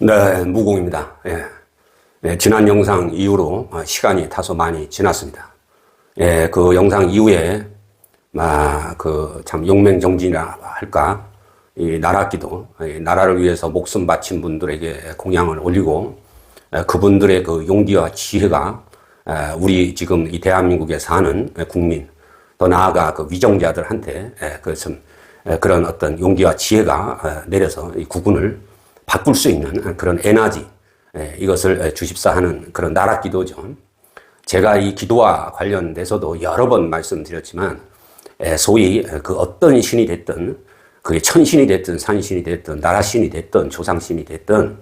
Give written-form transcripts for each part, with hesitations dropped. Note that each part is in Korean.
네, 무공입니다. 예. 네, 지난 영상 이후로 시간이 다소 많이 지났습니다. 예, 그 영상 이후에, 참 용맹정진이라 할까, 이 나라기도, 나라를 위해서 목숨 바친 분들에게 공양을 올리고, 그분들의 그 용기와 지혜가, 우리 지금 이 대한민국에 사는 국민, 더 나아가 그 위정자들한테, 그런 어떤 용기와 지혜가 내려서 이 국군을 바꿀 수 있는 그런 에너지, 이것을 주십사 하는 그런 나라 기도죠. 제가 이 기도와 관련돼서도 여러 번 말씀드렸지만, 소위 그 어떤 신이 됐든, 그게 천신이 됐든 산신이 됐든 나라신이 됐든 조상신이 됐든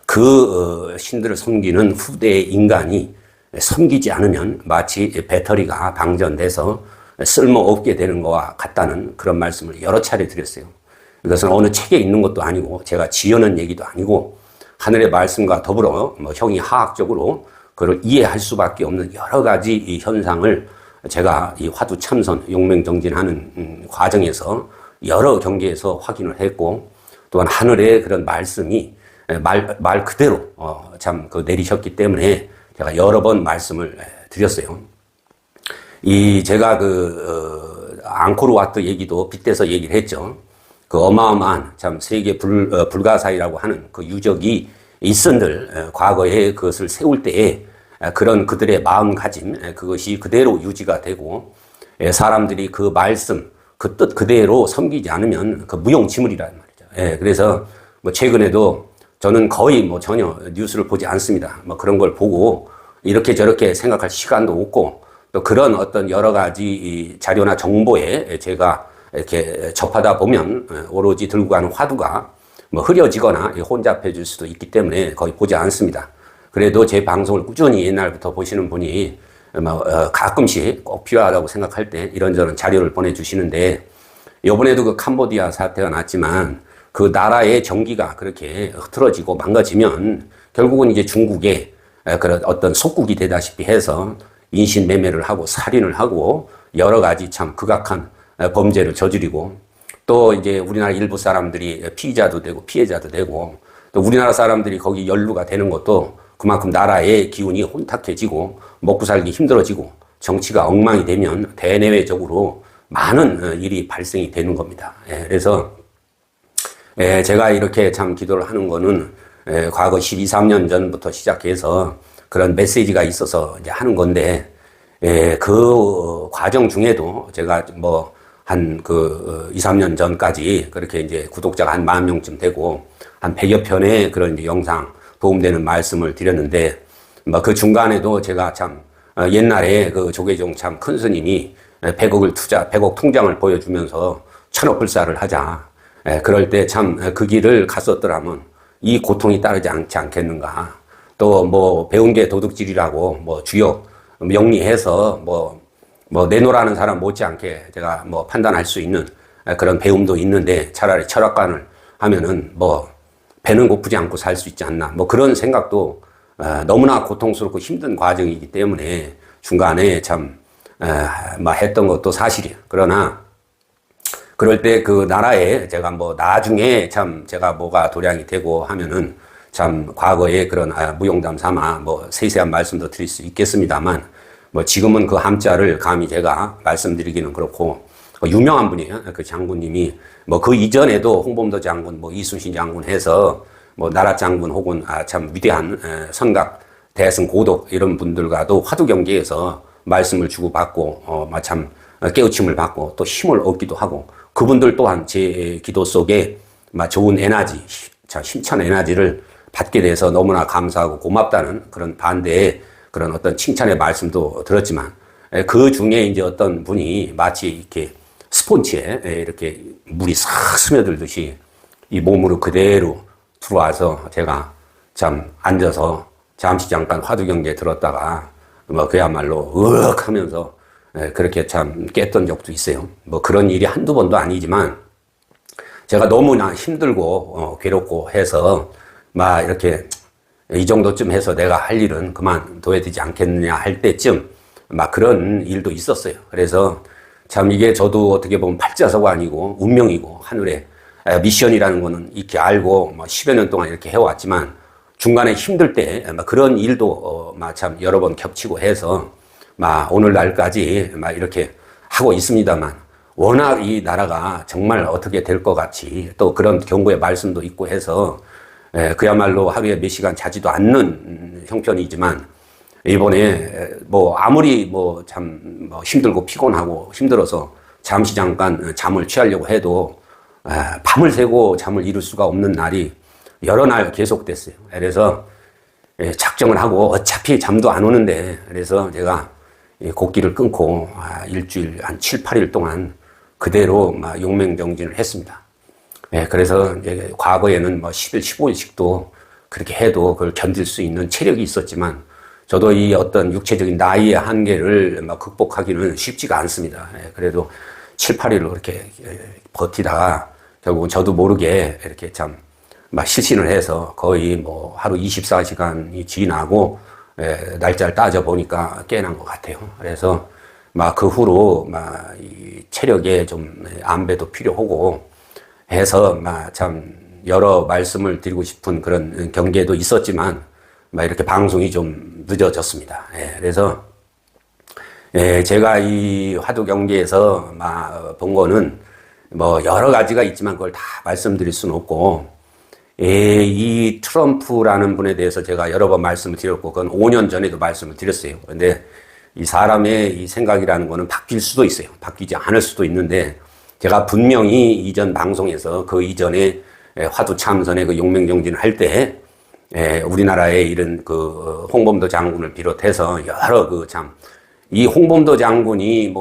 그 신들을 섬기는 후대의 인간이 섬기지 않으면 마치 배터리가 방전돼서 쓸모없게 되는 것과 같다는 그런 말씀을 여러 차례 드렸어요. 이것은 어느 책에 있는 것도 아니고 제가 지어낸 얘기도 아니고 하늘의 말씀과 더불어 형이 화학적으로 그걸 이해할 수밖에 없는 여러 가지 이 현상을 제가 이 화두 참선 용맹정진하는 과정에서 여러 경계에서 확인을 했고, 또한 하늘의 그런 말씀이 말 그대로 참 내리셨기 때문에 제가 여러 번 말씀을 드렸어요. 제가 앙코르와트 얘기도 빗대서 얘기를 했죠. 그 어마어마한 참 세계 불가사의라고 하는 그 유적이 있은들 과거에 그것을 세울 때에 그런 그들의 마음가짐, 그것이 그대로 유지가 되고, 사람들이 그 말씀, 그 뜻 그대로 섬기지 않으면 그 무용지물이라는 말이죠. 그래서 최근에도 저는 거의 전혀 뉴스를 보지 않습니다. 그런 걸 보고 이렇게 저렇게 생각할 시간도 없고, 또 그런 어떤 여러 가지 자료나 정보에 제가 이렇게 접하다 보면 오로지 들고 가는 화두가 흐려지거나 혼잡해질 수도 있기 때문에 거의 보지 않습니다. 그래도 제 방송을 꾸준히 옛날부터 보시는 분이 가끔씩 꼭 필요하다고 생각할 때 이런저런 자료를 보내주시는데, 이번에도 그 캄보디아 사태가 났지만 그 나라의 정기가 그렇게 흐트러지고 망가지면 결국은 이제 중국의 그런 어떤 속국이 되다시피 해서 인신매매를 하고 살인을 하고 여러 가지 참 극악한 범죄를 저지르고, 또 이제 우리나라 일부 사람들이 피의자도 되고 피해자도 되고, 또 우리나라 사람들이 거기 연루가 되는 것도 그만큼 나라의 기운이 혼탁해지고 먹고 살기 힘들어지고 정치가 엉망이 되면 대내외적으로 많은 일이 발생이 되는 겁니다. 그래서 제가 이렇게 참 기도를 하는 거는 과거 12, 13년 전부터 시작해서 그런 메시지가 있어서 이제 하는 건데, 그 과정 중에도 제가 한 2, 3년 전까지 그렇게 이제 구독자가 한 10,000명쯤 되고 한 100여 편의 그런 이제 영상 도움되는 말씀을 드렸는데, 그 중간에도 제가 참 옛날에 그 조계종 참 큰 스님이 100억 통장을 보여주면서 1,000억 불사를 하자. 그럴 때 참 그 길을 갔었더라면 이 고통이 따르지 않지 않겠는가. 또 배운 게 도둑질이라고 주역 영리해서 내놓으라는 사람 못지않게 제가 판단할 수 있는 그런 배움도 있는데, 차라리 철학관을 하면은 배는 고프지 않고 살 수 있지 않나. 그런 생각도 너무나 고통스럽고 힘든 과정이기 때문에 중간에 참 했던 것도 사실이에요. 그러나 그럴 때 그 나라에 제가 나중에 참 제가 뭐가 도량이 되고 하면은 참 과거에 그런 무용담 삼아 세세한 말씀도 드릴 수 있겠습니다만, 지금은 그 함자를 감히 제가 말씀드리기는 그렇고, 유명한 분이에요. 그 장군님이 그 이전에도 홍범도 장군, 이순신 장군 해서 나라 장군 혹은 참 위대한 선각 대승 고독 이런 분들과도 화두 경계에서 말씀을 주고받고 참 깨우침을 받고 또 힘을 얻기도 하고, 그분들 또한 제 기도 속에 좋은 에너지, 힘찬 에너지를 받게 돼서 너무나 감사하고 고맙다는 그런 반대의 그런 어떤 칭찬의 말씀도 들었지만, 그 중에 이제 어떤 분이 마치 이렇게 스폰지에 이렇게 물이 싹 스며들듯이 이 몸으로 그대로 들어와서 제가 참 앉아서 잠시 잠깐 화두 경계 들었다가 그야말로 으악 하면서 그렇게 참 깼던 적도 있어요. 그런 일이 한두 번도 아니지만 제가 너무나 힘들고 괴롭고 해서 이렇게 이 정도쯤 해서 내가 할 일은 그만둬야 되지 않겠느냐 할 때쯤 그런 일도 있었어요. 그래서 참 이게 저도 어떻게 보면 팔자서가 아니고 운명이고 하늘의 미션이라는 거는 이렇게 알고 뭐 10여 년 동안 이렇게 해왔지만 중간에 힘들 때 그런 일도 참 여러 번 겹치고 해서 오늘날까지 이렇게 하고 있습니다만 워낙 이 나라가 정말 어떻게 될 것 같이 또 그런 경고의 말씀도 있고 해서 그야말로 하루에 몇 시간 자지도 않는 형편이지만 이번에 아무리 참 힘들고 피곤하고 힘들어서 잠시 잠깐 잠을 취하려고 해도 밤을 새고 잠을 이룰 수가 없는 날이 여러 날 계속됐어요. 그래서 작정을 하고 어차피 잠도 안 오는데 그래서 제가 곡기를 끊고 일주일 한 7, 8일 동안 그대로 용맹정진을 했습니다. 그래서 이제 과거에는 10일, 15일씩도 그렇게 해도 그걸 견딜 수 있는 체력이 있었지만 저도 이 어떤 육체적인 나이의 한계를 극복하기는 쉽지가 않습니다. 그래도 7, 8일로 그렇게 버티다가 결국은 저도 모르게 이렇게 참 실신을 해서 거의 하루 24시간이 지나고 날짜를 따져보니까 깨난 것 같아요. 그래서 그 후로 이 체력에 좀 안배도 필요하고 해서 참 여러 말씀을 드리고 싶은 그런 경계도 있었지만 이렇게 방송이 좀 늦어졌습니다. 그래서 제가 이 화두 경계에서 본 거는 여러 가지가 있지만 그걸 다 말씀드릴 수는 없고 이 트럼프라는 분에 대해서 제가 여러 번 말씀을 드렸고 그건 5년 전에도 말씀을 드렸어요. 그런데 이 사람의 이 생각이라는 거는 바뀔 수도 있어요. 바뀌지 않을 수도 있는데 제가 분명히 이전 방송에서 그 이전에 화두 참선의 그 용맹정진을 할 때 우리나라의 이런 그 홍범도 장군을 비롯해서 여러 이 홍범도 장군이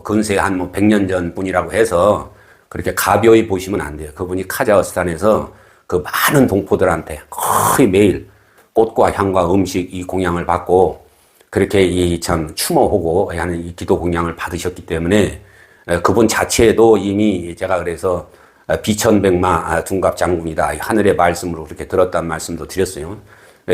근세 한 100년 전 분이라고 해서 그렇게 가벼이 보시면 안 돼요. 그분이 카자흐스탄에서 그 많은 동포들한테 거의 매일 꽃과 향과 음식 이 공양을 받고 그렇게 이 참 추모하고 하는 이 기도 공양을 받으셨기 때문에 그분 자체도 이미 제가 그래서 비천백마 둔갑 장군이다. 하늘의 말씀으로 그렇게 들었다는 말씀도 드렸어요.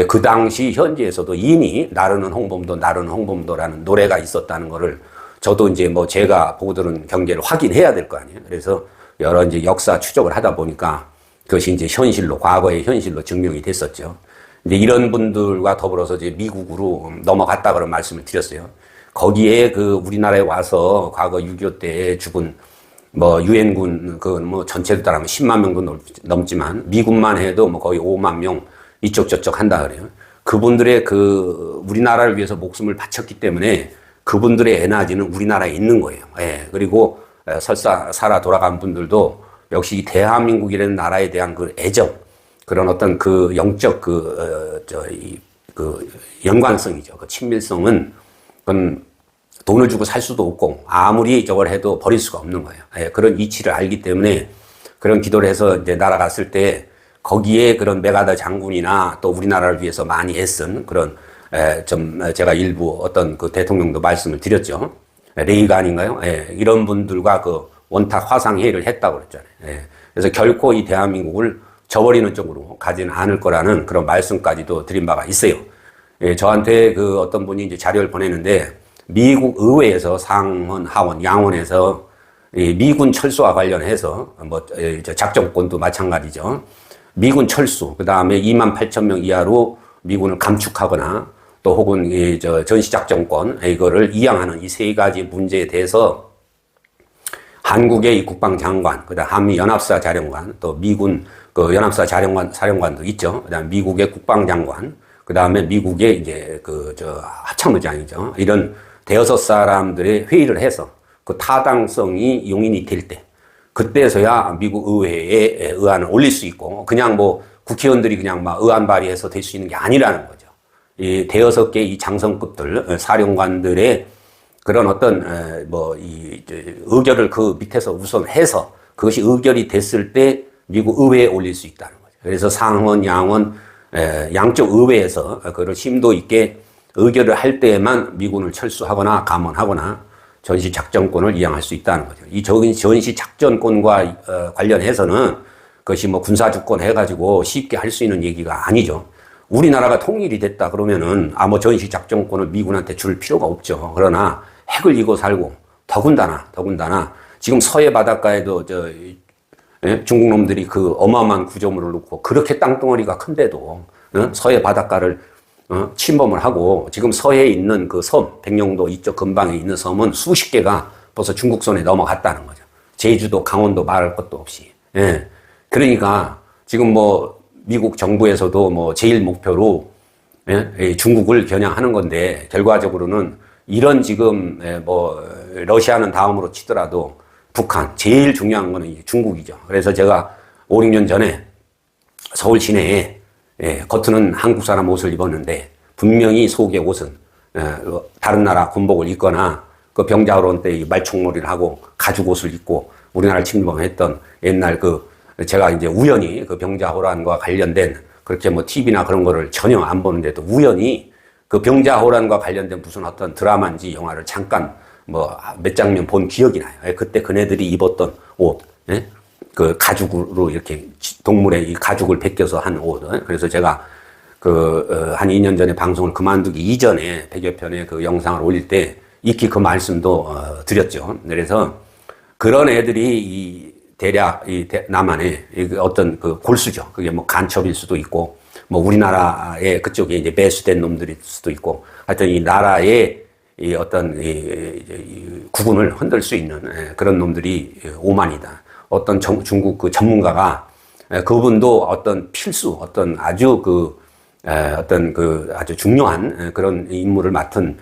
그 당시 현지에서도 이미 나르는 홍범도라는 노래가 있었다는 거를 저도 이제 제가 보고 들은 경계를 확인해야 될 거 아니에요. 그래서 여러 이제 역사 추적을 하다 보니까 그것이 이제 현실로, 과거의 현실로 증명이 됐었죠. 근데 이런 분들과 더불어서 이제 미국으로 넘어갔다 그런 말씀을 드렸어요. 거기에 그 우리나라에 와서 과거 6.25 때 죽은 유엔군 전체도 따라하면 10만 명도 넘지만 미군만 해도 거의 5만 명 이쪽 저쪽 한다 그래요. 그분들의 우리나라를 위해서 목숨을 바쳤기 때문에 그분들의 에너지는 우리나라에 있는 거예요. 그리고 설사 살아 돌아간 분들도 역시 이 대한민국이라는 나라에 대한 그 애정, 그런 어떤 그 영적 연관성이죠. 그 친밀성은 그건 돈을 주고 살 수도 없고 아무리 저걸 해도 버릴 수가 없는 거예요. 그런 이치를 알기 때문에 그런 기도를 해서 이제 날아갔을 때 거기에 그런 메가더 장군이나 또 우리나라를 위해서 많이 애쓴 그런 제가 일부 어떤 그 대통령도 말씀을 드렸죠. 레이간인가요? 이런 분들과 그 원탁 화상회의를 했다고 그랬잖아요. 그래서 결코 이 대한민국을 저버리는 쪽으로 가지는 않을 거라는 그런 말씀까지도 드린 바가 있어요. 저한테 그 어떤 분이 이제 자료를 보내는데 미국 의회에서 상원, 하원, 양원에서 미군 철수와 관련해서 작전권도 마찬가지죠. 미군 철수, 그 다음에 28,000명 이하로 미군을 감축하거나 또 혹은 전시작전권 이거를 이양하는 이 세 가지 문제에 대해서 한국의 이 국방장관, 그다음 한미 연합사 자령관, 또 미군 그 연합사 사령관도 있죠. 그다음 미국의 국방장관, 그다음에 미국의 이제 합참의장이죠. 이런 대여섯 사람들의 회의를 해서 그 타당성이 용인이 될 때, 그때서야 미국 의회에 의안을 올릴 수 있고, 그냥 국회의원들이 그냥 의안 발의해서 될 수 있는 게 아니라는 거죠. 이 대여섯 개 이 장성급들, 사령관들의 그런 어떤 의결을 그 밑에서 우선 해서 그것이 의결이 됐을 때 미국 의회에 올릴 수 있다는 거죠. 그래서 상원, 양원, 양쪽 의회에서 그걸 심도 있게 의결을 할 때에만 미군을 철수하거나 감원하거나 전시 작전권을 이양할 수 있다는 거죠. 이 전시 작전권과 관련해서는 그것이 군사주권 해가지고 쉽게 할 수 있는 얘기가 아니죠. 우리나라가 통일이 됐다 그러면은 전시 작전권을 미군한테 줄 필요가 없죠. 그러나 핵을 이고 살고 더군다나 지금 서해 바닷가에도 중국 놈들이 그 어마어마한 구조물을 놓고 그렇게 땅덩어리가 큰데도 서해 바닷가를 침범을 하고 지금 서해에 있는 그 섬, 백령도 이쪽 근방에 있는 섬은 수십 개가 벌써 중국 손에 넘어갔다는 거죠. 제주도, 강원도 말할 것도 없이. 예. 그러니까 지금 뭐 미국 정부에서도 뭐 제일 목표로 중국을 겨냥하는 건데 결과적으로는 이런 지금 뭐 러시아는 다음으로 치더라도 북한 제일 중요한 거는 중국이죠. 그래서 제가 5, 6년 전에 서울 시내에 겉으로는 한국 사람 옷을 입었는데 분명히 속의 옷은 다른 나라 군복을 입거나 그 병자호란 때 말총놀이를 하고 가죽 옷을 입고 우리나라를 침범했던 옛날 제가 이제 우연히 그 병자호란과 관련된 그렇게 뭐 TV나 그런 거를 전혀 안 보는데도 우연히 그 병자호란과 관련된 무슨 어떤 드라마인지 영화를 잠깐 뭐 몇 장면 본 기억이 나요. 그때 그네들이 입었던 옷, 그 가죽으로 이렇게 동물의 이 가죽을 벗겨서 한 옷. 그래서 제가 한 2년 전에 방송을 그만두기 이전에 100여 편의 그 영상을 올릴 때 익히 그 말씀도 드렸죠. 그래서 그런 애들이 대략 남한의 어떤 그 골수죠. 그게 뭐 간첩일 수도 있고, 뭐 우리나라의 그쪽에 이제 매수된 놈들일 수도 있고, 하여튼 이 나라의 이 어떤 이 구분을 흔들 수 있는 그런 놈들이 오만이다. 어떤 중국 그 전문가가 그분도 어떤 필수, 어떤 아주 아주 중요한 그런 임무를 맡은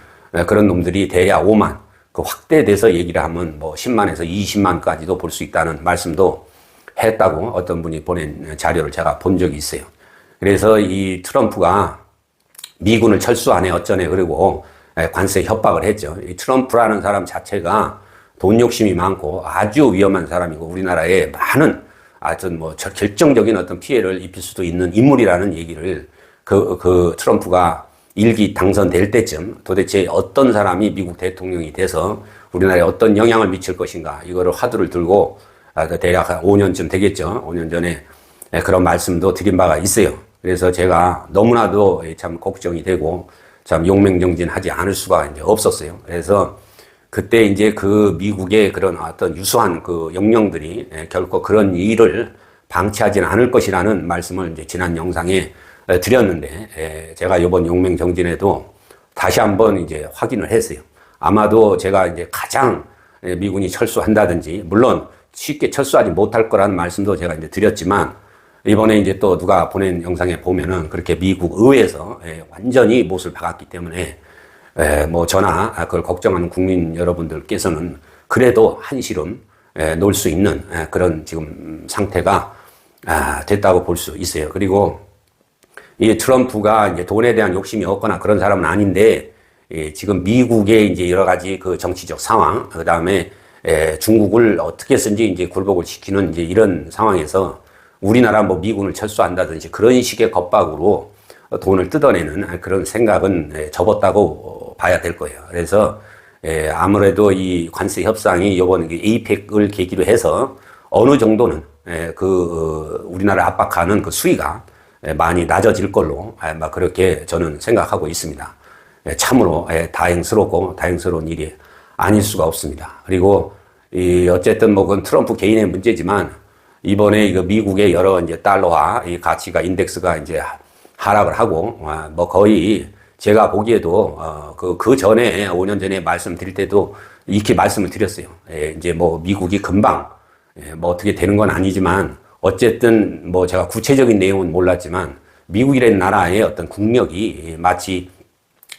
그런 놈들이 대략 5만, 그 확대돼서 얘기를 하면 뭐 10만에서 20만까지도 볼 수 있다는 말씀도 했다고 어떤 분이 보낸 자료를 제가 본 적이 있어요. 그래서 이 트럼프가 미군을 철수하네 어쩌네 그리고 관세 협박을 했죠. 이 트럼프라는 사람 자체가 돈 욕심이 많고 아주 위험한 사람이고 우리나라에 많은 하여튼 뭐 결정적인 어떤 피해를 입힐 수도 있는 인물이라는 얘기를 그 트럼프가 일기 당선될 때쯤 도대체 어떤 사람이 미국 대통령이 돼서 우리나라에 어떤 영향을 미칠 것인가 이거를 화두를 들고 대략 한 5년쯤 되겠죠. 5년 전에 그런 말씀도 드린 바가 있어요. 그래서 제가 너무나도 참 걱정이 되고 참 용맹정진하지 않을 수가 이제 없었어요. 그래서 그때 이제 그 미국의 그런 어떤 유수한 그 영령들이 결코 그런 일을 방치하지는 않을 것이라는 말씀을 이제 지난 영상에 드렸는데 제가 이번 용맹정진에도 다시 한번 이제 확인을 했어요. 아마도 제가 이제 가장 미군이 철수한다든지 물론 쉽게 철수하지 못할 거라는 말씀도 제가 이제 드렸지만 이번에 이제 또 누가 보낸 영상에 보면은 그렇게 미국 의회에서 완전히 못을 박았기 때문에 뭐 저나 그걸 걱정하는 국민 여러분들께서는 그래도 한시름 놓을 수 있는 그런 지금 상태가 됐다고 볼 수 있어요. 그리고 이 트럼프가 이제 돈에 대한 욕심이 없거나 그런 사람은 아닌데 지금 미국의 이제 여러 가지 그 정치적 상황, 그 다음에 중국을 어떻게 해서든지 이제 굴복을 시키는 이제 이런 상황에서 우리나라 뭐 미군을 철수한다든지 그런 식의 겁박으로 돈을 뜯어내는 그런 생각은 접었다고 봐야 될 거예요. 그래서 아무래도 이 관세 협상이 이번 에이펙을 계기로 해서 어느 정도는 우리나라를 압박하는 그 수위가 많이 낮아질 걸로 막 그렇게 저는 생각하고 있습니다. 참으로 다행스럽고 다행스러운 일이 아닐 수가 없습니다. 그리고 어쨌든 뭐 그건 트럼프 개인의 문제지만 이번에 이거 미국의 여러 이제 달러화 이 가치가 인덱스가 이제 하락을 하고 뭐 거의 제가 보기에도 그 전에 5년 전에 말씀드릴 때도 이렇게 말씀을 드렸어요. 이제 뭐 미국이 금방 뭐 어떻게 되는 건 아니지만 어쨌든 뭐 제가 구체적인 내용은 몰랐지만 미국이라는 나라의 어떤 국력이 마치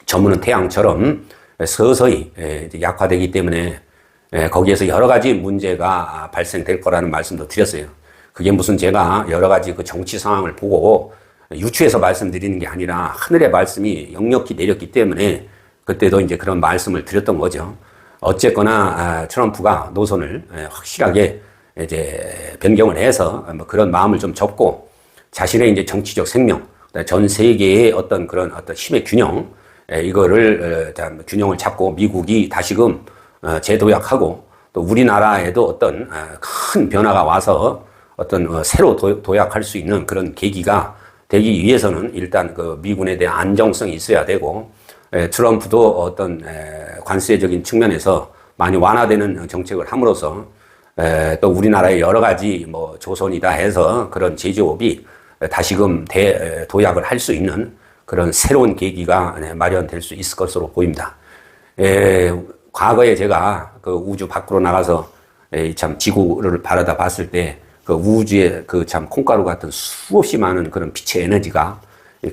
저무는 태양처럼 서서히 약화되기 때문에 거기에서 여러 가지 문제가 발생될 거라는 말씀도 드렸어요. 그게 무슨 제가 여러 가지 그 정치 상황을 보고 유추해서 말씀드리는 게 아니라 하늘의 말씀이 역력히 내렸기 때문에 그때도 이제 그런 말씀을 드렸던 거죠. 어쨌거나 트럼프가 노선을 확실하게 이제 변경을 해서 뭐 그런 마음을 좀 접고 자신의 이제 정치적 생명, 전 세계의 어떤 그런 어떤 힘의 균형, 이거를 균형을 잡고 미국이 다시금 재도약하고 또 우리나라에도 어떤 큰 변화가 와서 어떤 새로 도약할 수 있는 그런 계기가 되기 위해서는 일단 그 미군에 대한 안정성이 있어야 되고 트럼프도 어떤 관세적인 측면에서 많이 완화되는 정책을 함으로써 또 우리나라의 여러 가지 뭐 조선이다 해서 그런 제조업이 다시금 도약을 할 수 있는 그런 새로운 계기가 마련될 수 있을 것으로 보입니다. 과거에 제가 그 우주 밖으로 나가서 참 지구를 바라다 봤을 때 그 우주에 그 참 콩가루 같은 수없이 많은 그런 빛의 에너지가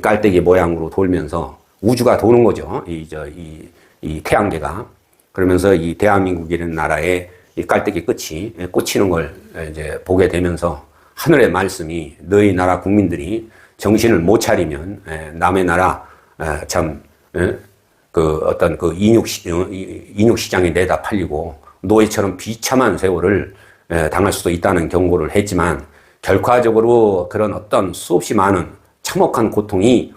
깔때기 모양으로 돌면서 우주가 도는 거죠. 이 태양계가. 그러면서 이 대한민국이라는 나라의 이 깔때기 끝이 꽂히는 걸 이제 보게 되면서 하늘의 말씀이 너희 나라 국민들이 정신을 못 차리면 남의 나라 참 그 어떤 그 인육 시장에 내다 팔리고 노예처럼 비참한 세월을 당할 수도 있다는 경고를 했지만 결과적으로 그런 어떤 수없이 많은 참혹한 고통이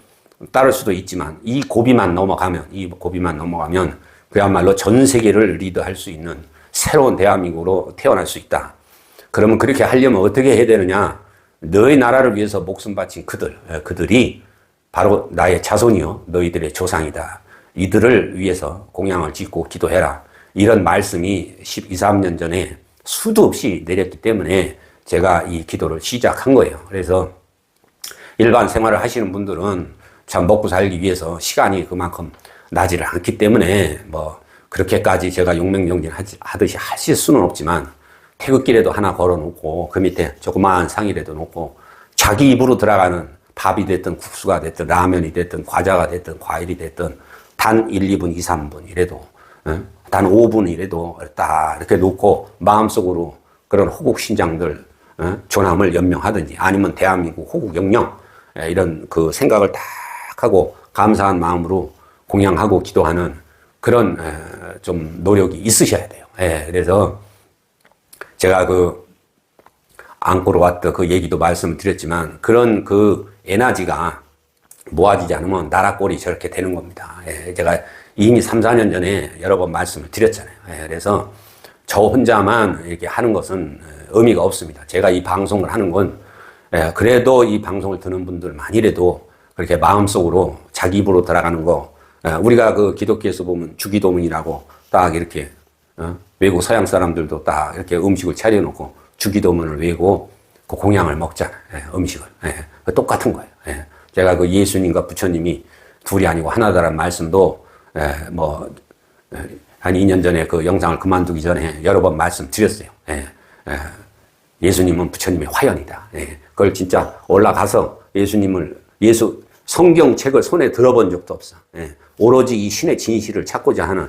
따를 수도 있지만 이 고비만 넘어가면 그야말로 전 세계를 리드할 수 있는 새로운 대한민국으로 태어날 수 있다. 그러면 그렇게 하려면 어떻게 해야 되느냐? 너희 나라를 위해서 목숨 바친 그들이 바로 나의 자손이요 너희들의 조상이다. 이들을 위해서 공양을 짓고 기도해라. 이런 말씀이 12, 13년 전에 수도 없이 내렸기 때문에 제가 이 기도를 시작한 거예요. 그래서 일반 생활을 하시는 분들은 참 먹고 살기 위해서 시간이 그만큼 나지를 않기 때문에 뭐 그렇게까지 제가 용맹정진 하듯이 하실 수는 없지만 태극기라도 하나 걸어놓고 그 밑에 조그마한 상이라도 놓고 자기 입으로 들어가는 밥이 됐든 국수가 됐든 라면이 됐든 과자가 됐든 과일이 됐든 단 1, 2분, 2, 3분 이래도 단 5분 이래도 딱 이렇게 놓고 마음속으로 그런 호국 신장들 조남을 연명하든지 아니면 대한민국 호국 영령 이런 그 생각을 딱 하고 감사한 마음으로 공양하고 기도하는 그런 좀 노력이 있으셔야 돼요. 그래서 제가 그 앙코르 와트 그 얘기도 말씀을 드렸지만 그런 그 에너지가 모아지지 않으면 나라 꼴이 저렇게 되는 겁니다. 제가 이미 3, 4년 전에 여러 번 말씀을 드렸잖아요. 그래서 저 혼자만 이렇게 하는 것은 의미가 없습니다. 제가 이 방송을 하는 건 그래도 이 방송을 듣는 분들만이라도 그렇게 마음속으로 자기 입으로 들어가는 거 우리가 그 기독교에서 보면 주기도문이라고 딱 이렇게 외국 서양 사람들도 딱 이렇게 음식을 차려놓고 주기도문을 외고 그 공양을 먹잖아요. 음식을. 똑같은 거예요. 제가 그 예수님과 부처님이 둘이 아니고 하나다라는 말씀도 한 2년 전에 그 영상을 그만두기 전에 여러 번 말씀드렸어요. 예수님은 부처님의 화연이다. 그걸 진짜 올라가서 성경책을 손에 들어본 적도 없어. 오로지 이 신의 진실을 찾고자 하는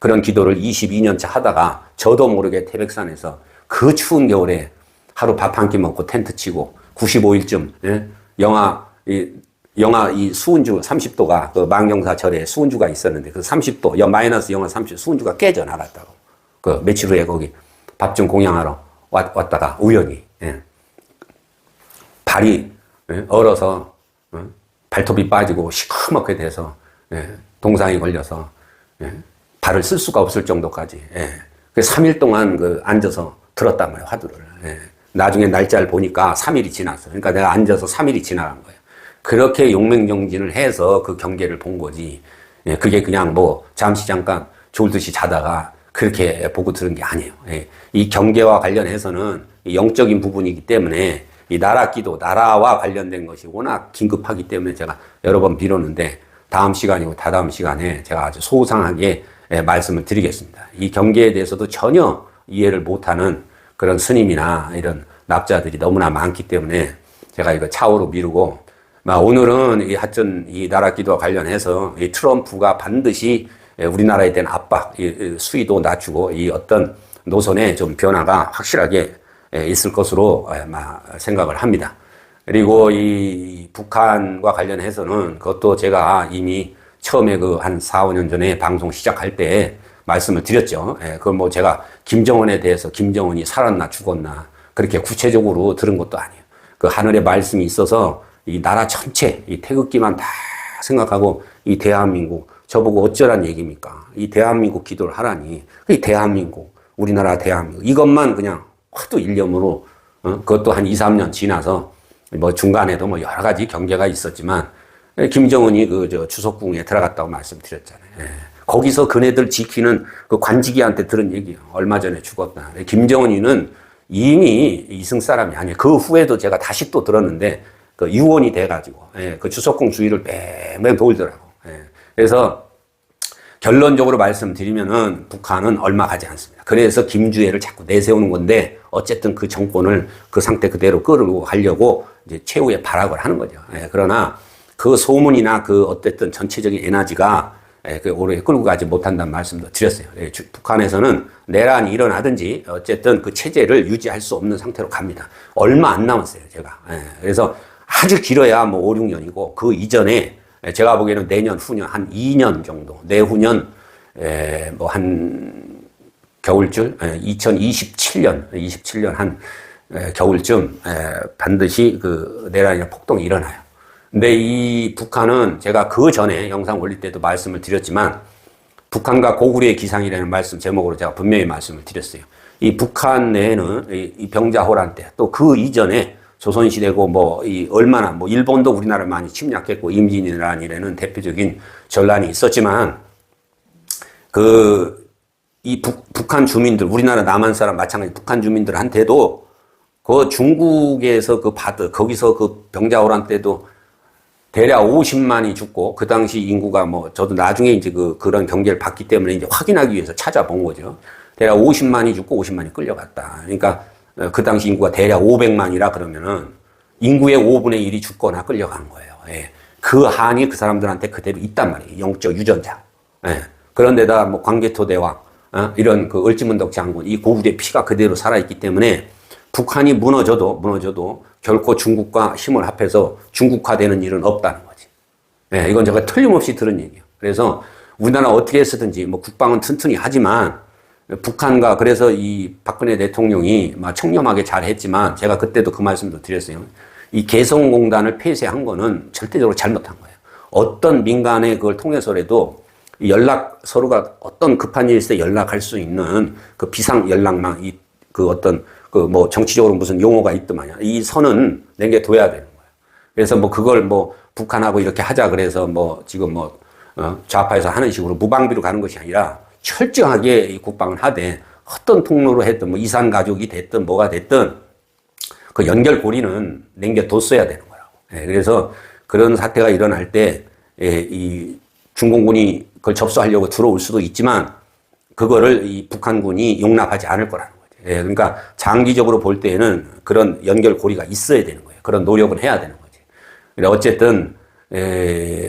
그런 기도를 22년차 하다가 저도 모르게 태백산에서 그 추운 겨울에 하루 밥 한 끼 먹고 텐트 치고 95일쯤 영하 이 수은주 30도가 그 망경사절에 수은주가 있었는데 그 30도 마이너스 영하 30 수은주가 깨져 나갔다고. 그 며칠 후에 거기 밥 좀 공양하러 왔다가 우연히 발이 얼어서 발톱이 빠지고 시커멓게 돼서 동상이 걸려서 발을 쓸 수가 없을 정도까지 3일 동안 그 앉아서 들었단 말이에요, 화두를. 나중에 날짜를 보니까 3일이 지났어. 그러니까 내가 앉아서 3일이 지나간 거예요. 그렇게 용맹정진을 해서 그 경계를 본 거지. 그게 그냥 뭐 잠시 잠깐 졸듯이 자다가 그렇게 보고 들은 게 아니에요. 이 경계와 관련해서는 영적인 부분이기 때문에 이 나라 기도, 나라와 관련된 것이 워낙 긴급하기 때문에 제가 여러 번 빌었는데 다음 시간이고 다다음 시간에 제가 아주 소상하게 말씀을 드리겠습니다. 이 경계에 대해서도 전혀 이해를 못하는 그런 스님이나 이런 납자들이 너무나 많기 때문에 제가 이거 차후로 미루고 오늘은 하여튼 이 나라 기도와 관련해서 이 트럼프가 반드시 우리나라에 대한 압박, 수위도 낮추고 이 어떤 노선의 좀 변화가 확실하게 있을 것으로 생각을 합니다. 그리고 이 북한과 관련해서는 그것도 제가 이미 처음에 그 한 4, 5년 전에 방송 시작할 때 말씀을 드렸죠. 그건 뭐 제가 김정은에 대해서 김정은이 살았나 죽었나 그렇게 구체적으로 들은 것도 아니에요. 그 하늘의 말씀이 있어서 이 나라 전체, 이 태극기만 다 생각하고 이 대한민국, 저보고 어쩌란 얘기입니까? 이 대한민국 기도를 하라니. 이 대한민국, 우리나라 대한민국, 이것만 그냥 화두 일념으로, 그것도 한 2, 3년 지나서 뭐 중간에도 뭐 여러 가지 경계가 있었지만, 김정은이 추석궁에 들어갔다고 말씀드렸잖아요. 거기서 그네들 지키는 그 관직이한테 들은 얘기예요. 얼마 전에 죽었다. 김정은이는 이미 이승 사람이 아니에요. 그 후에도 제가 다시 또 들었는데 그 유언이 돼가지고 그 주석궁 주위를 뺑뺑 돌더라고. 그래서 결론적으로 말씀드리면은 북한은 얼마 가지 않습니다. 그래서 김주애를 자꾸 내세우는 건데 어쨌든 그 정권을 그 상태 그대로 끌고 가려고 이제 최후의 발악을 하는 거죠. 그러나 그 소문이나 그 어쨌든 전체적인 에너지가 그 오래 끌고 가지 못한다는 말씀도 드렸어요. 북한에서는 내란이 일어나든지 어쨌든 그 체제를 유지할 수 없는 상태로 갑니다. 얼마 안 남았어요, 제가. 그래서 아주 길어야 뭐 5, 6년이고 그 이전에 제가 보기에는 내년, 후년, 한 2년 정도, 내후년, 뭐 한 겨울쯤, 27년 한 겨울쯤 반드시 그 내란이나 폭동이 일어나요. 근데 이 북한은 제가 그 전에 영상 올릴 때도 말씀을 드렸지만 북한과 고구려의 기상이라는 말씀 제목으로 제가 분명히 말씀을 드렸어요. 이 북한 내에는 이 병자호란 때 또 그 이전에 조선시대고 뭐 이 얼마나 뭐 일본도 우리나라를 많이 침략했고 임진왜란이라는 대표적인 전란이 있었지만 그 이 북한 주민들 우리나라 남한 사람 마찬가지 북한 주민들한테도 그 중국에서 거기서 그 병자호란 때도 대략 50만이 죽고, 그 당시 인구가 뭐, 저도 나중에 이제 그런 경계를 봤기 때문에 이제 확인하기 위해서 찾아본 거죠. 대략 50만이 죽고 50만이 끌려갔다. 그러니까, 그 당시 인구가 대략 500만이라 그러면은, 인구의 5분의 1이 죽거나 끌려간 거예요. 그 한이 그 사람들한테 그대로 있단 말이에요. 영적 유전자. 그런데다 뭐, 광개토대왕, 이런 그 을지문덕 장군, 이 고구려의 피가 그대로 살아있기 때문에, 북한이 무너져도 결코 중국과 힘을 합해서 중국화되는 일은 없다는 거지. 이건 제가 틀림없이 들은 얘기예요. 그래서 우리나라 어떻게 쓰든지 뭐 국방은 튼튼히 하지만 북한과 그래서 이 박근혜 대통령이 막 청렴하게 잘 했지만 제가 그때도 그 말씀도 드렸어요. 이 개성공단을 폐쇄한 거는 절대적으로 잘못한 거예요. 어떤 민간의 그걸 통해서라도 서로가 어떤 급한 일이 있을 때 연락할 수 있는 그 비상 연락망, 뭐 정치적으로 무슨 용어가 있더만요. 이 선은 남겨둬야 되는 거예요. 그래서 뭐 그걸 뭐 북한하고 이렇게 하자 그래서 뭐 지금 뭐 좌파에서 하는 식으로 무방비로 가는 것이 아니라 철저하게 이 국방을 하되 어떤 통로로 했든 뭐 이산 가족이 됐든 뭐가 됐든 그 연결고리는 남겨뒀어야 되는 거라고. 그래서 그런 사태가 일어날 때 이 중공군이 그걸 접수하려고 들어올 수도 있지만 그거를 이 북한군이 용납하지 않을 거라는 거예요. 그러니까 장기적으로 볼 때에는 그런 연결고리가 있어야 되는 거예요. 그런 노력은 해야 되는 거지. 어쨌든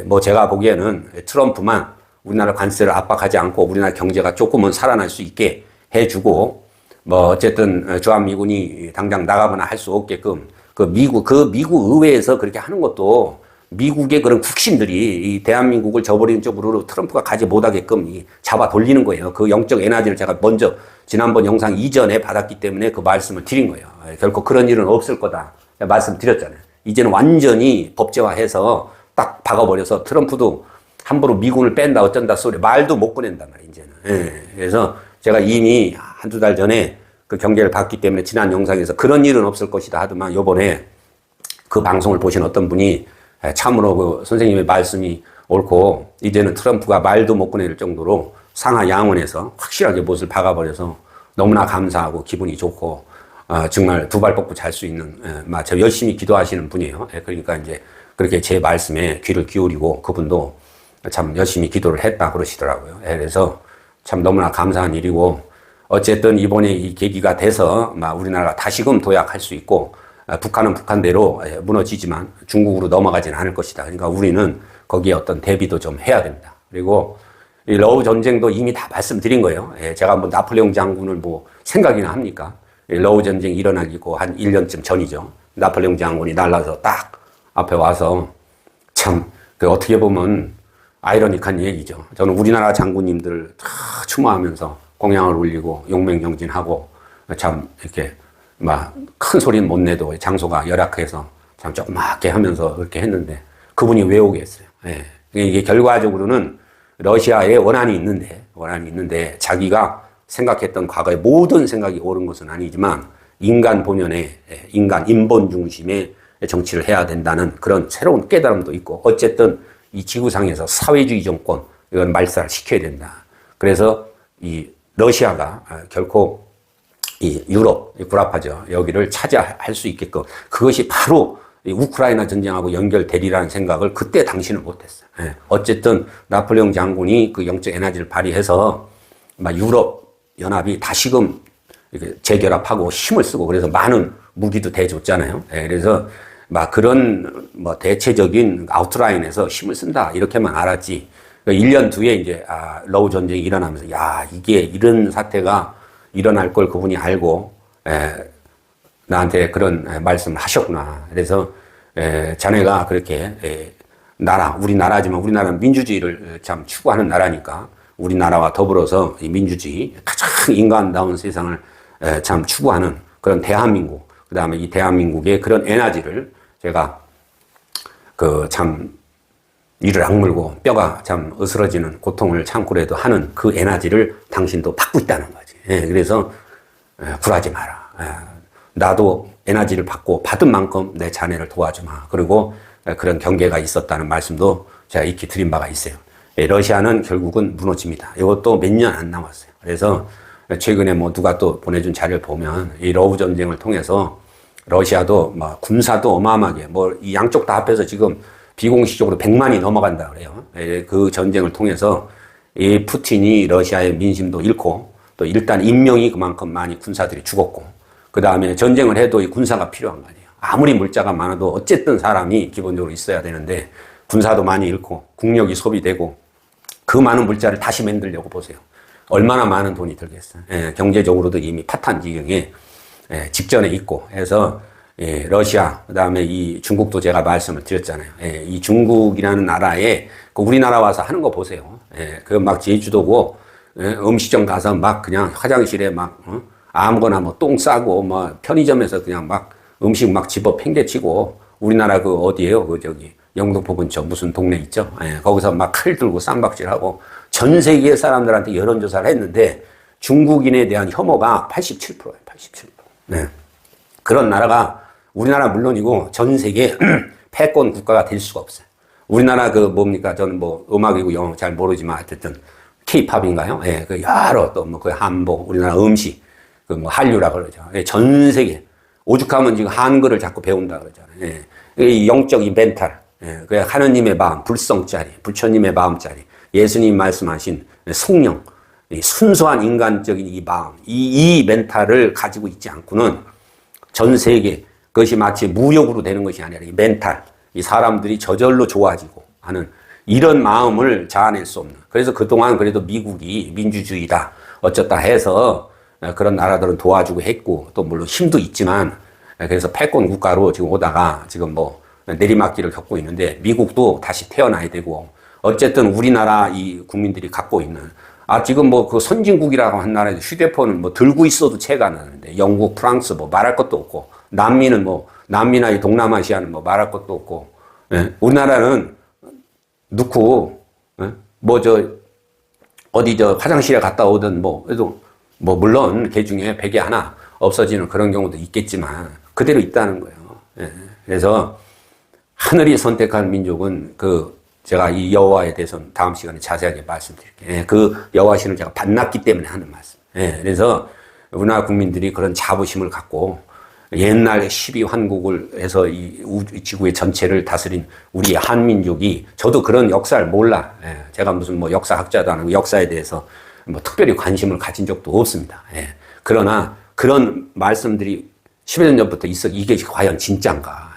뭐 제가 보기에는 트럼프만 우리나라 관세를 압박하지 않고 우리나라 경제가 조금은 살아날 수 있게 해주고 뭐 어쨌든 주한미군이 당장 나가거나 할 수 없게끔 그 미국 의회에서 그렇게 하는 것도 미국의 그런 국신들이 이 대한민국을 저버리는 쪽으로 트럼프가 가지 못하게끔 잡아 돌리는 거예요. 그 영적 에너지를 제가 먼저 지난번 영상 이전에 받았기 때문에 그 말씀을 드린 거예요. 결코 그런 일은 없을 거다. 말씀드렸잖아요. 이제는 완전히 법제화해서 딱 박아버려서 트럼프도 함부로 미군을 뺀다 어쩐다 소리 말도 못 꺼낸단 말이에요. 이제는. 그래서 제가 이미 한두 달 전에 그 경계를 받기 때문에 지난 영상에서 그런 일은 없을 것이다 하더만 요번에 그 방송을 보신 어떤 분이 참으로 그 선생님의 말씀이 옳고 이제는 트럼프가 말도 못 꺼낼 정도로 상하 양원에서 확실하게 못을 박아버려서 너무나 감사하고 기분이 좋고 정말 두 발 뻗고 잘 수 있는 저 열심히 기도하시는 분이에요. 그러니까 이제 그렇게 제 말씀에 귀를 기울이고 그분도 참 열심히 기도를 했다 그러시더라고요. 그래서 참 너무나 감사한 일이고 어쨌든 이번에 이 계기가 돼서 우리나라가 다시금 도약할 수 있고 북한은 북한대로 무너지지만 중국으로 넘어가지는 않을 것이다. 그러니까 우리는 거기에 어떤 대비도 좀 해야 됩니다. 그리고 이 러우 전쟁도 이미 다 말씀드린 거예요. 제가 뭐 나폴레옹 장군을 뭐 생각이나 합니까? 러우 전쟁이 일어나기고 한 1년쯤 전이죠. 나폴레옹 장군이 날라서 딱 앞에 와서 참 어떻게 보면 아이러니한 얘기죠. 저는 우리나라 장군님들 다 추모하면서 공양을 울리고 용맹정진하고 참 이렇게 큰 소리는 못 내도 장소가 열악해서 참 조그맣게 하면서 그렇게 했는데 그분이 왜 오겠어요. 이게 결과적으로는 러시아에 원한이 있는데 자기가 생각했던 과거의 모든 생각이 옳은 것은 아니지만 인간 본연의 인본 중심의 정치를 해야 된다는 그런 새로운 깨달음도 있고 어쨌든 이 지구상에서 사회주의 정권 이건 말살을 시켜야 된다. 그래서 이 러시아가 결코 이 유럽, 구라파죠. 여기를 차지할 수 있게끔 그것이 바로 이 우크라이나 전쟁하고 연결되리라는 생각을 그때 당시는 못했어요. 예. 어쨌든 나폴레옹 장군이 그 영적 에너지를 발휘해서 막 유럽 연합이 다시금 재결합하고 힘을 쓰고 그래서 많은 무기도 대줬잖아요. 예. 그래서 막 그런 뭐 대체적인 아웃라인에서 힘을 쓴다 이렇게만 알았지. 1년 뒤에 이제 러우 전쟁이 일어나면서 야 이게 이런 사태가 일어날 걸 그분이 알고 나한테 그런 말씀을 하셨구나. 그래서 자네가 그렇게 우리나라지만 우리나라는 민주주의를 참 추구하는 나라니까 우리나라와 더불어서 이 민주주의 가장 인간다운 세상을 참 추구하는 그런 대한민국 그 다음에 이 대한민국의 그런 에너지를 제가 참 이를 악물고 뼈가 참 으스러지는 고통을 참고라도 하는 그 에너지를 당신도 받고 있다는 거지. 그래서 굴하지 마라. 나도 에너지를 받고 받은 만큼 내 자네를 도와주마. 그리고 그런 경계가 있었다는 말씀도 제가 익히 드린 바가 있어요. 러시아는 결국은 무너집니다. 이것도 몇 년 안 남았어요. 그래서 최근에 뭐 누가 또 보내준 자료를 보면 이 러우 전쟁을 통해서 러시아도 뭐 군사도 어마어마하게 뭐 이 양쪽 다 합해서 지금 비공식적으로 100만이 넘어간다 그래요. 그 전쟁을 통해서 이 푸틴이 러시아의 민심도 잃고 또 일단 인명이 그만큼 많이 군사들이 죽었고 그 다음에 전쟁을 해도 이 군사가 필요한 거 아니에요. 아무리 물자가 많아도 어쨌든 사람이 기본적으로 있어야 되는데 군사도 많이 잃고 국력이 소비되고 그 많은 물자를 다시 만들려고 보세요. 얼마나 많은 돈이 들겠어요. 경제적으로도 이미 파탄 지경에 직전에 있고 해서 러시아, 그 다음에 이 중국도 제가 말씀을 드렸잖아요. 이 중국이라는 나라에 우리나라 와서 하는 거 보세요. 그 막 제주도고 음식점 가서 막 그냥 화장실에 막 아무거나 뭐 똥 싸고 뭐 편의점에서 그냥 막 음식 막 집어 팽개치고 우리나라 그 어디에요? 그 저기 영등포 근처 무슨 동네 있죠? 거기서 막 칼 들고 쌍박질하고 전 세계 사람들한테 여론조사를 했는데 중국인에 대한 혐오가 87%예요. 87%. 네. 그런 나라가 우리나라 물론이고 전 세계 패권 국가가 될 수가 없어요. 우리나라 그 뭡니까? 저는 뭐 음악이고 영어 잘 모르지만 어쨌든 K-팝인가요? 그 여러 또 뭐 그 한복, 우리나라 음식, 그 뭐 한류라 그러죠. 전 세계 오죽하면 지금 한글을 자꾸 배운다 그러잖아요. 이 영적 이 멘탈, 그 하느님의 마음, 불성짜리, 부처님의 마음짜리, 예수님 말씀하신 성령, 순수한 인간적인 이 마음, 이 멘탈을 가지고 있지 않고는 전 세계 그것이 마치 무력으로 되는 것이 아니라 이 멘탈, 이 사람들이 저절로 좋아지고 하는 이런 마음을 자아낼 수 없는. 그래서 그동안 그래도 미국이 민주주의다 어쩌다 해서 그런 나라들은 도와주고 했고 또 물론 힘도 있지만 그래서 패권 국가로 지금 오다가 지금 뭐 내리막길을 겪고 있는데 미국도 다시 태어나야 되고 어쨌든 우리나라 이 국민들이 갖고 있는 지금 뭐 그 선진국이라고 한 나라에서 휴대폰은 뭐 들고 있어도 채가 안 나는데 영국, 프랑스 뭐 말할 것도 없고 남미는 뭐 남미나 이 동남아시아는 뭐 말할 것도 없고 우리나라는 넣고 뭐 저 어디 저 화장실에 갔다 오든 뭐 그래도 뭐 물론 개 중에 베개 하나 없어지는 그런 경우도 있겠지만 그대로 있다는 거예요. 그래서 하늘이 선택한 민족은 제가 이 여호와에 대해서는 다음 시간에 자세하게 말씀드릴게요. 그 여호와신을 제가 받났기 때문에 하는 말씀. 그래서 우리나라 국민들이 그런 자부심을 갖고 옛날 12환국을 해서 이 지구의 전체를 다스린 우리 한민족이 저도 그런 역사를 몰라. 제가 무슨 뭐 역사학자도 아니고 역사에 대해서 뭐 특별히 관심을 가진 적도 없습니다. 그러나 그런 말씀들이 10여 년 전부터 있어 이게 과연 진짠가.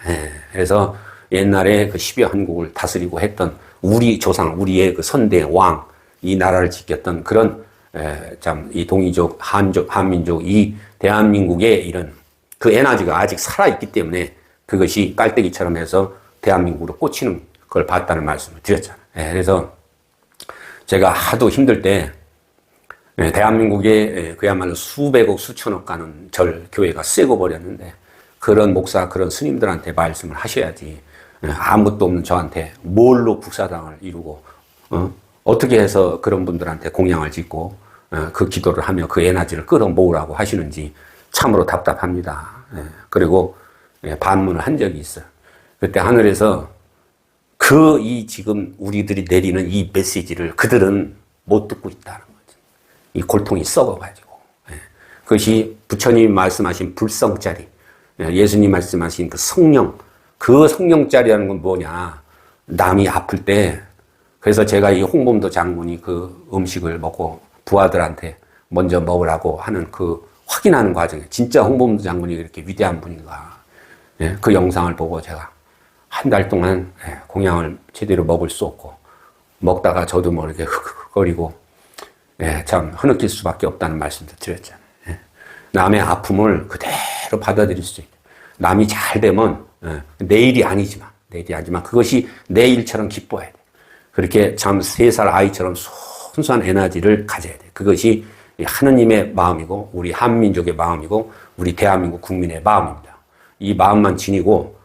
그래서 옛날에 그 12환국을 다스리고 했던 우리 조상, 우리의 그 선대 왕, 이 나라를 지켰던 그런 참 이 동이족, 한민족, 이 대한민국의 이런 그 에너지가 아직 살아있기 때문에 그것이 깔때기처럼 해서 대한민국으로 꽂히는 걸 봤다는 말씀을 드렸잖아요. 그래서 제가 하도 힘들 때 대한민국에 그야말로 수백억, 수천억 가는 교회가 쎄고 버렸는데 그런 목사, 그런 스님들한테 말씀을 하셔야지 아무것도 없는 저한테 뭘로 국사당을 이루고 어떻게 해서 그런 분들한테 공양을 짓고 그 기도를 하며 그 에너지를 끌어모으라고 하시는지 참으로 답답합니다. 그리고 반문을 한 적이 있어요. 그때 하늘에서 이 지금 우리들이 내리는 이 메시지를 그들은 못 듣고 있다는 거죠. 이 골통이 썩어가지고. 그것이 부처님이 말씀하신 불성짜리, 예수님 말씀하신 그 성령, 그 성령짜리라는 건 뭐냐. 남이 아플 때, 그래서 제가 이 홍범도 장군이 그 음식을 먹고 부하들한테 먼저 먹으라고 하는 그 확인하는 과정에 진짜 홍범도 장군이 이렇게 위대한 분인가. 그 영상을 보고 제가 한 달 동안 공양을 제대로 먹을 수 없고, 먹다가 저도 뭐 이렇게 흑흑거리고, 참 흐느낄 수밖에 없다는 말씀도 드렸잖아요. 남의 아픔을 그대로 받아들일 수 있다. 남이 잘 되면 내일이 아니지만 그것이 내 일처럼 기뻐해야 돼. 그렇게 참 3살 아이처럼 순수한 에너지를 가져야 돼. 그것이 하느님의 마음이고 우리 한민족의 마음이고 우리 대한민국 국민의 마음입니다. 이 마음만 지니고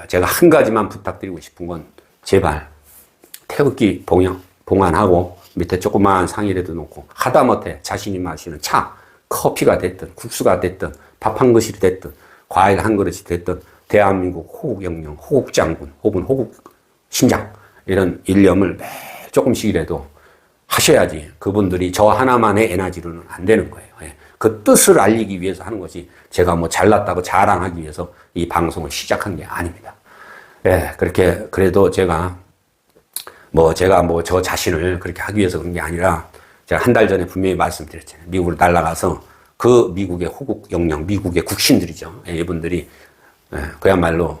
제가 한 가지만 부탁드리고 싶은 건 제발 태극기 봉안하고 밑에 조그마한 상이라도 놓고 하다못해 자신이 마시는 차, 커피가 됐든 국수가 됐든 밥 한 그릇이 됐든 과일 한 그릇이 됐든 대한민국 호국영령, 호국장군 혹은 호국심장 이런 일념을 매일 조금씩이라도 하셔야지 그분들이 저 하나만의 에너지로는 안 되는 거예요. 그 뜻을 알리기 위해서 하는 것이 제가 뭐 잘났다고 자랑하기 위해서 이 방송을 시작한 게 아닙니다. 그렇게 그래도 제가 저 자신을 그렇게 하기 위해서 그런 게 아니라 제가 한 달 전에 분명히 말씀드렸잖아요. 미국으로 날아가서 그 미국의 호국 영령, 미국의 국신들이죠. 이분들이 그야말로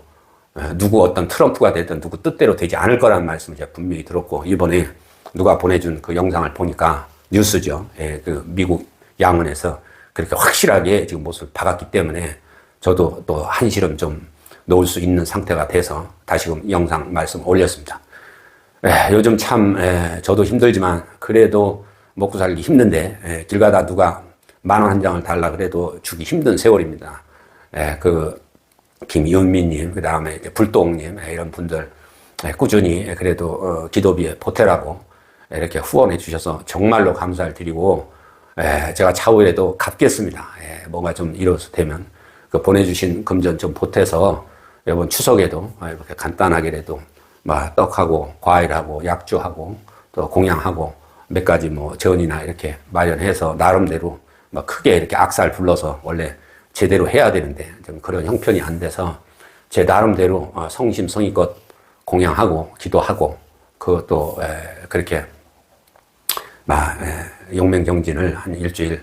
누구 어떤 트럼프가 됐든 누구 뜻대로 되지 않을 거라는 말씀을 제가 분명히 들었고 이번에 누가 보내준 그 영상을 보니까 뉴스죠. 그 미국 양원에서 그렇게 확실하게 지금 못을 박았기 때문에 저도 또 한시름 좀 놓을 수 있는 상태가 돼서 다시금 영상 말씀 올렸습니다. 요즘 참 저도 힘들지만 그래도 먹고 살기 힘든데 길 가다 누가 10,000원 한 장을 달라 그래도 주기 힘든 세월입니다. 그 김윤미님, 그 다음에 불똥님 이런 분들 꾸준히 그래도 기도비에 보태라고 이렇게 후원해 주셔서 정말로 감사를 드리고 제가 차후에도 갚겠습니다. 뭔가 좀 이뤄서 되면 그 보내주신 금전 좀 보태서 이번 추석에도 이렇게 간단하게라도 떡하고 과일하고 약주하고 또 공양하고 몇 가지 뭐 전이나 이렇게 마련해서 나름대로 크게 이렇게 악살 불러서 원래 제대로 해야 되는데 좀 그런 형편이 안 돼서 제 나름대로 성심성의껏 공양하고 기도하고 그것도 그렇게 용맹정진을 한 일주일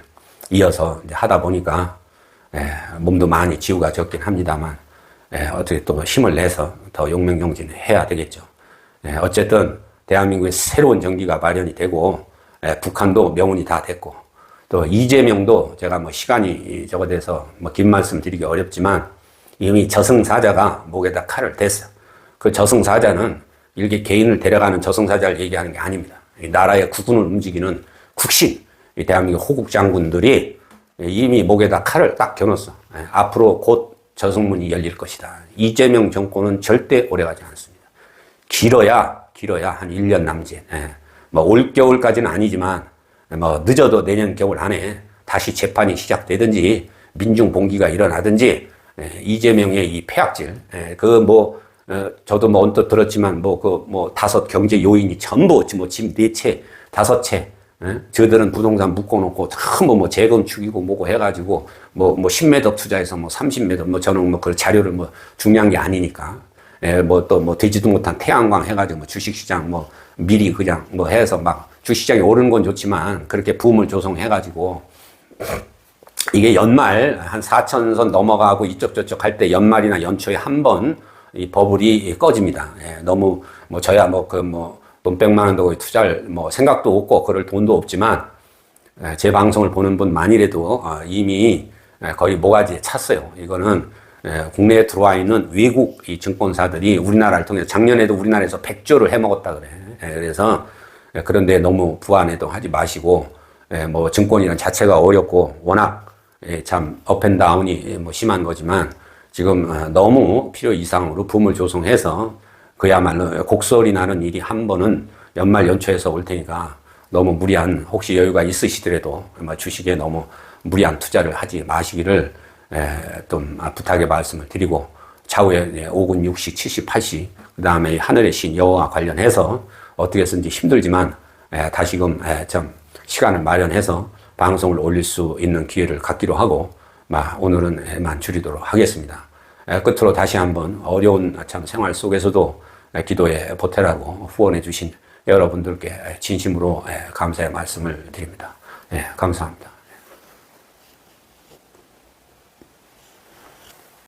이어서 이제 하다 보니까 몸도 많이 지우가 적긴 합니다만 어떻게 또 힘을 내서 더 용맹정진을 해야 되겠죠. 어쨌든 대한민국에 새로운 정기가 마련이 되고 북한도 명운이 다 됐고 또 이재명도 제가 뭐 시간이 저거 돼서 뭐 긴 말씀 드리기 어렵지만 이미 저승사자가 목에다 칼을 댔어. 그 저승사자는 일개 개인을 데려가는 저승사자를 얘기하는 게 아닙니다. 이 나라의 국군을 움직이는 국신, 이 대한민국 호국 장군들이 이미 목에다 칼을 딱 겨눴어. 앞으로 곧 저승문이 열릴 것이다. 이재명 정권은 절대 오래가지 않습니다. 길어야 한 1년 남짓. 뭐 올겨울까지는 아니지만 뭐 늦어도 내년 겨울 안에 다시 재판이 시작되든지 민중 봉기가 일어나든지 이재명의 이 폐악질 저도 뭐 언뜻 들었지만 다섯 경제 요인이 전부 지금 4채 5채 저들은 부동산 묶어놓고 전부 뭐 재건 축이고 뭐고 해가지고 뭐 10매덕 투자해서 뭐 30매덕 저는 뭐 그 자료를 중요한 게 아니니까 되지도 못한 태양광 해가지고 뭐 주식시장 미리 그냥 해서 주식시장이 오르는 건 좋지만 그렇게 붐을 조성해가지고 이게 연말 한 4천선 넘어가고 이쪽 저쪽 할 때 연말이나 연초에 한 번 이 버블이 꺼집니다. 너무 저야 돈 100만 원 더 투자할 생각도 없고 그럴 돈도 없지만 제 방송을 보는 분만이라도 이미 거의 모가지에 찼어요. 이거는 국내에 들어와 있는 외국 이 증권사들이 우리나라를 통해서 작년에도 우리나라에서 100조를 해먹었다 그래. 그래서 그런데 너무 부안해도 하지 마시고 증권이란 자체가 어렵고 워낙 참 업앤다운이 심한 거지만 지금 너무 필요 이상으로 붐을 조성해서 그야말로 곡소리 나는 일이 한 번은 연말 연초에서 올 테니까 너무 무리한 혹시 여유가 있으시더라도 주식에 너무 무리한 투자를 하지 마시기를 좀 부탁의 말씀을 드리고 차후에 5군 6시 70, 80 그 다음에 하늘의 신 여호와 관련해서 어떻게 해서든지 힘들지만 다시금 좀 시간을 마련해서 방송을 올릴 수 있는 기회를 갖기로 하고 오늘은 줄이도록 하겠습니다. 끝으로 다시 한번 어려운 참 생활 속에서도 기도에 보태라고 후원해 주신 여러분들께 진심으로 감사의 말씀을 드립니다. 감사합니다.